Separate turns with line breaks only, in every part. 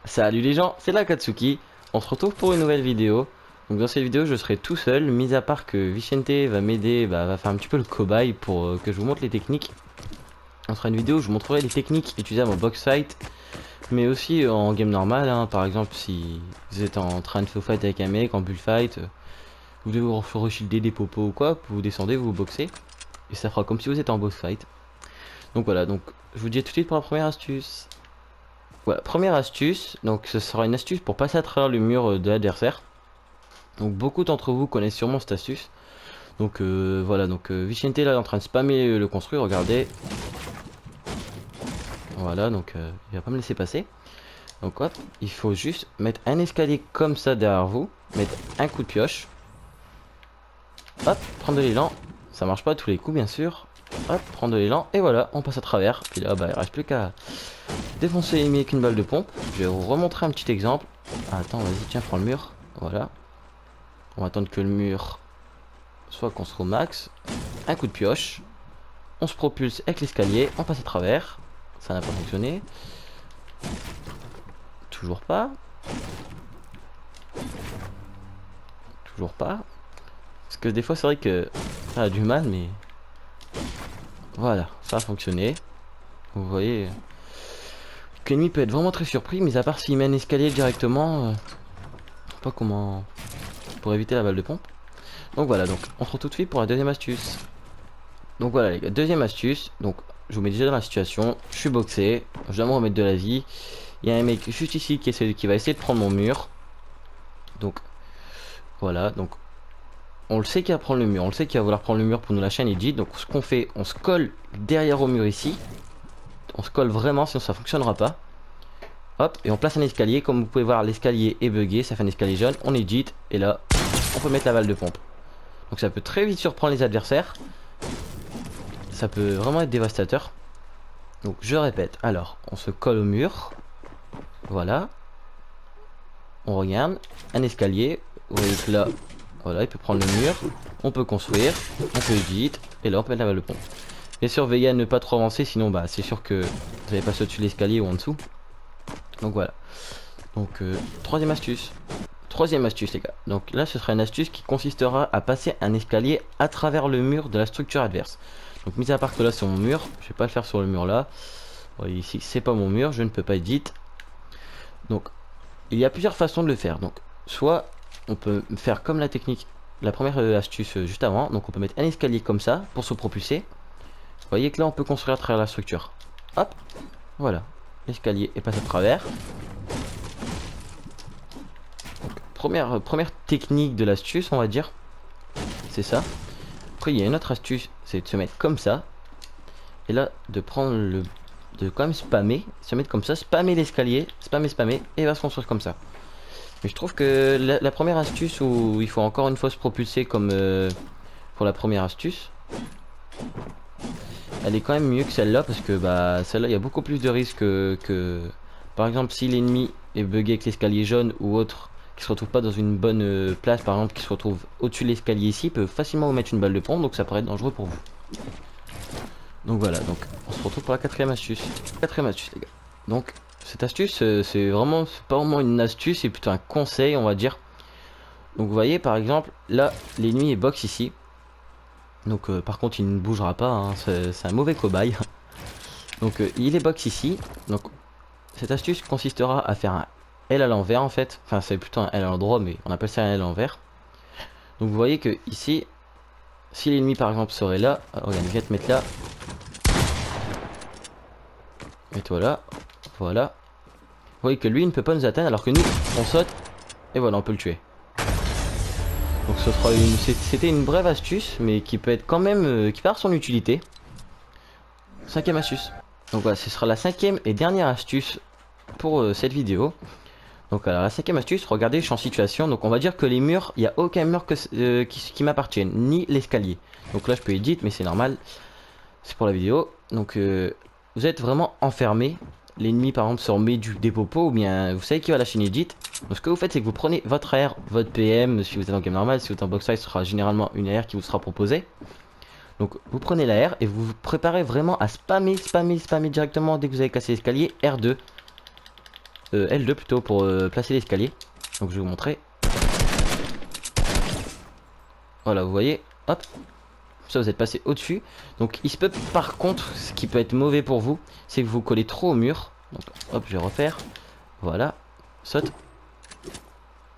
Salut les gens, c'est l'Akatsuki. On se retrouve pour une nouvelle vidéo. Donc dans cette vidéo, je serai tout seul, mis à part que Vicente va m'aider, va faire un petit peu le cobaye pour que je vous montre les techniques. On sera une vidéo où je vous montrerai les techniques utilisées en box fight, mais aussi en game normal, hein. Par exemple, si vous êtes en train de fight avec un mec, en bullfight, vous devez vous reshielder des popos ou quoi, vous descendez, vous boxez, et ça fera comme si vous êtes en box fight. Donc voilà, donc je vous dis à tout de suite pour la première astuce. Voilà, première astuce, donc ce sera une astuce pour passer à travers le mur de l'adversaire. Donc beaucoup d'entre vous connaissent sûrement cette astuce. Donc voilà, donc Vicente là est en train de spammer le construit, regardez. Voilà, donc il va pas me laisser passer. Donc hop, il faut juste mettre un escalier comme ça derrière vous, mettre un coup de pioche. Hop, prendre de l'élan. Ça marche pas à tous les coups bien sûr. Hop, prendre de l'élan et voilà, on passe à travers. Puis là, bah il reste plus qu'à défoncer l'ennemi avec une balle de pompe. Je vais vous remontrer un petit exemple. Ah, attends, vas-y, tiens, prends le mur. Voilà. On va attendre que le mur soit construit au max. Un coup de pioche. On se propulse avec l'escalier. On passe à travers. Ça n'a pas fonctionné. Toujours pas. Toujours pas. Parce que des fois, c'est vrai que ça a du mal, mais voilà, ça a fonctionné. Vous voyez que l'ennemi peut être vraiment très surpris, mais à part s'il met un escalier directement, je sais pas comment pour éviter la balle de pompe. Donc voilà, donc on se retrouve tout de suite pour la deuxième astuce. Donc voilà les gars, deuxième astuce. Donc je vous mets déjà dans la situation, je suis boxé, je dois me remettre de la vie. Il y a un mec juste ici qui va essayer de prendre mon mur. Donc voilà, donc on le sait qu'il va prendre le mur, on le sait qu'il va vouloir prendre le mur pour nous lâcher un edit. Donc ce qu'on fait, on se colle derrière au mur ici. On se colle vraiment, sinon ça fonctionnera pas. Hop, et on place un escalier. Comme vous pouvez voir, l'escalier est bugué, ça fait un escalier jaune. On edit, et là, on peut mettre la balle de pompe. Donc ça peut très vite surprendre les adversaires. Ça peut vraiment être dévastateur. Donc je répète, alors on se colle au mur. Voilà. On regarde, un escalier. Vous voyez que là, voilà, il peut prendre le mur. On peut construire, on peut edit, et là on peut mettre la balle de pompe. Bien sûr, veillez à ne pas trop avancer, sinon bah c'est sûr que vous n'allez pas au-dessus de l'escalier ou en dessous. Donc voilà. Donc troisième astuce. Troisième astuce les gars. Donc là ce sera une astuce qui consistera à passer un escalier à travers le mur de la structure adverse. Donc mis à part que là c'est mon mur, je vais pas le faire sur le mur là. Vous voyez ici c'est pas mon mur, je ne peux pas edit. Donc il y a plusieurs façons de le faire. Donc soit on peut faire comme la technique, la première astuce juste avant. Donc on peut mettre un escalier comme ça pour se propulser. Vous voyez que là on peut construire à travers la structure. Hop, voilà. L'escalier est passé à travers. Première technique de l'astuce, on va dire, c'est ça. Après, il y a une autre astuce, c'est de se mettre comme ça. Et là, de prendre le... de quand même spammer, se mettre comme ça, spammer l'escalier, spammer, et il va se construire comme ça. Mais je trouve que la première astuce où il faut encore une fois se propulser comme pour la première astuce, elle est quand même mieux que celle-là, parce que bah celle-là, il y a beaucoup plus de risques que... Par exemple, si l'ennemi est bugué avec l'escalier jaune ou autre, qui se retrouve pas dans une bonne place, par exemple, qui se retrouve au-dessus de l'escalier ici, peut facilement vous mettre une balle de pompe, donc ça pourrait être dangereux pour vous. Donc voilà, donc on se retrouve pour la quatrième astuce. Quatrième astuce les gars. Donc cette astuce, c'est vraiment, c'est pas vraiment une astuce, c'est plutôt un conseil, on va dire. Donc vous voyez par exemple, là l'ennemi est box ici. Donc par contre il ne bougera pas, hein, c'est un mauvais cobaye. Donc il est box ici. Donc cette astuce consistera à faire un L à l'envers en fait. Enfin c'est plutôt un L à l'endroit, mais on appelle ça un L à l'envers. Donc vous voyez que ici, si l'ennemi par exemple serait là, regarde, viens te mettre là. Mets-toi là, voilà. Vous voyez que lui il ne peut pas nous atteindre alors que nous on saute et voilà on peut le tuer. Donc ce sera c'était une brève astuce mais qui peut être quand même, qui part son utilité. Cinquième astuce. Donc voilà, ce sera la cinquième et dernière astuce pour cette vidéo. Donc alors la cinquième astuce, regardez, je suis en situation, donc on va dire que les murs, il n'y a aucun mur qui m'appartienne, ni l'escalier. Donc là je peux edit, mais c'est normal, c'est pour la vidéo. Donc vous êtes vraiment enfermé, l'ennemi par exemple se remet des popos, ou bien vous savez qu'il va lâcher une edit. Donc ce que vous faites c'est que vous prenez votre AR, votre PM, si vous êtes en game normal, si vous êtes en box fight, ce sera généralement une AR qui vous sera proposée. Donc vous prenez la R et vous vous préparez vraiment à spammer directement dès que vous avez cassé l'escalier, R2. L2 plutôt pour placer l'escalier. Donc je vais vous montrer. Voilà, vous voyez, hop. Ça, vous êtes passé au-dessus. Donc il se peut par contre, ce qui peut être mauvais pour vous, c'est que vous collez trop au mur. Donc hop, je vais refaire. Voilà, saute.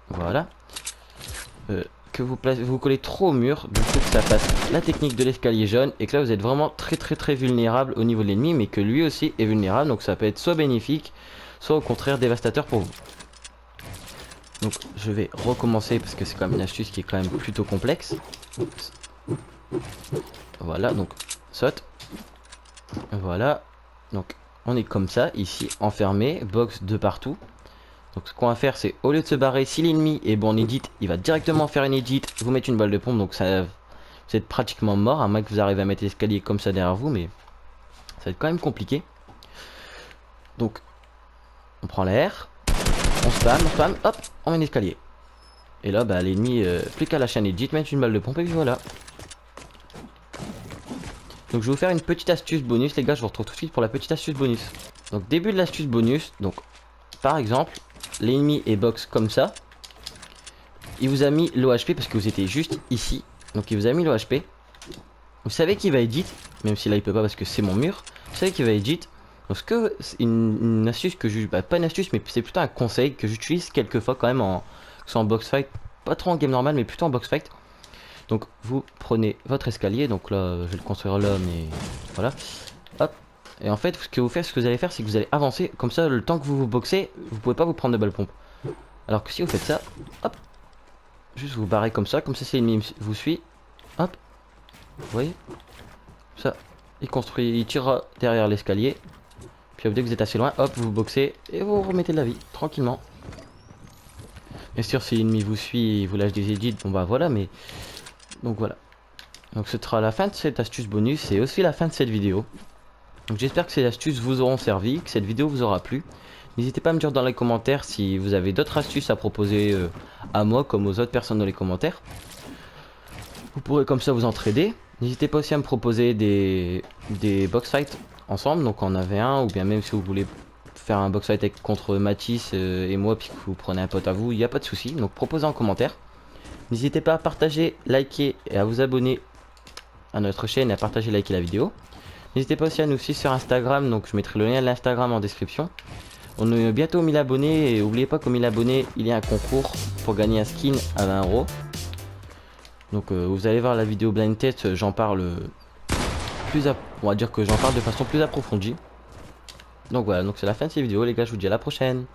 Voilà. Que vous collez trop au mur, du coup que ça passe la technique de l'escalier jaune et que là vous êtes vraiment très vulnérable au niveau de l'ennemi, mais que lui aussi est vulnérable, donc ça peut être soit bénéfique, soit au contraire dévastateur pour vous. Donc je vais recommencer parce que c'est quand même une astuce qui est quand même plutôt complexe. Voilà, donc saute. Voilà, donc on est comme ça ici, enfermé, box de partout. Donc ce qu'on va faire, c'est au lieu de se barrer, si l'ennemi est bon en edit, il va directement faire une edit, vous mettre une balle de pompe, donc ça, vous êtes pratiquement mort, à moins que vous arrivez à mettre l'escalier comme ça derrière vous, mais ça va être quand même compliqué. Donc on prend l'air, on spam, hop, on met l'escalier. Et là, bah, l'ennemi, plus qu'à lâcher un edit, mettre une balle de pompe, et puis voilà. Donc je vais vous faire une petite astuce bonus, les gars, je vous retrouve tout de suite pour la petite astuce bonus. Donc début de l'astuce bonus, donc par exemple, l'ennemi est box comme ça. Il vous a mis l'OHP parce que vous étiez juste ici. Donc il vous a mis l'OHP. Vous savez qu'il va edit, même si là il peut pas parce que c'est mon mur. Vous savez qu'il va edit. Donc ce que une astuce que je... Bah, pas une astuce, mais c'est plutôt un conseil que j'utilise quelques fois quand même en... soit en box fight. Pas trop en game normal, mais plutôt en box fight. Donc vous prenez votre escalier. Donc là, je vais le construire là, mais voilà. Hop. Et en fait, ce que vous allez faire, c'est que vous allez avancer. Comme ça, le temps que vous vous boxez, vous pouvez pas vous prendre de balle pompe. Alors que si vous faites ça, hop. Juste vous barrez comme ça si l'ennemi vous suit. Hop. Vous voyez. Ça. Il tirera derrière l'escalier. Puis dès que vous êtes assez loin, hop, vous boxez et vous remettez de la vie, tranquillement. Bien sûr, si l'ennemi vous suit et vous lâche des edits, bon bah voilà, mais... Donc voilà. Donc ce sera la fin de cette astuce bonus et aussi la fin de cette vidéo. Donc j'espère que ces astuces vous auront servi, que cette vidéo vous aura plu. N'hésitez pas à me dire dans les commentaires si vous avez d'autres astuces à proposer à moi comme aux autres personnes dans les commentaires. Vous pourrez comme ça vous entraider. N'hésitez pas aussi à me proposer des box fights ensemble, donc en AV1 ou bien même si vous voulez faire un box fight contre Mathis et moi puis que vous prenez un pote à vous, il n'y a pas de souci. Donc proposez en commentaire. N'hésitez pas à partager, liker et à vous abonner à notre chaîne et à partager, liker la vidéo. N'hésitez pas aussi à nous suivre sur Instagram, donc je mettrai le lien de l'Instagram en description. On est bientôt aux 1000 abonnés et n'oubliez pas qu'aux 1000 abonnés, il y a un concours pour gagner un skin à 20 €. Donc vous allez voir la vidéo blind test, j'en parle on va dire que j'en parle de façon plus approfondie. Donc voilà, donc c'est la fin de cette vidéo les gars, je vous dis à la prochaine.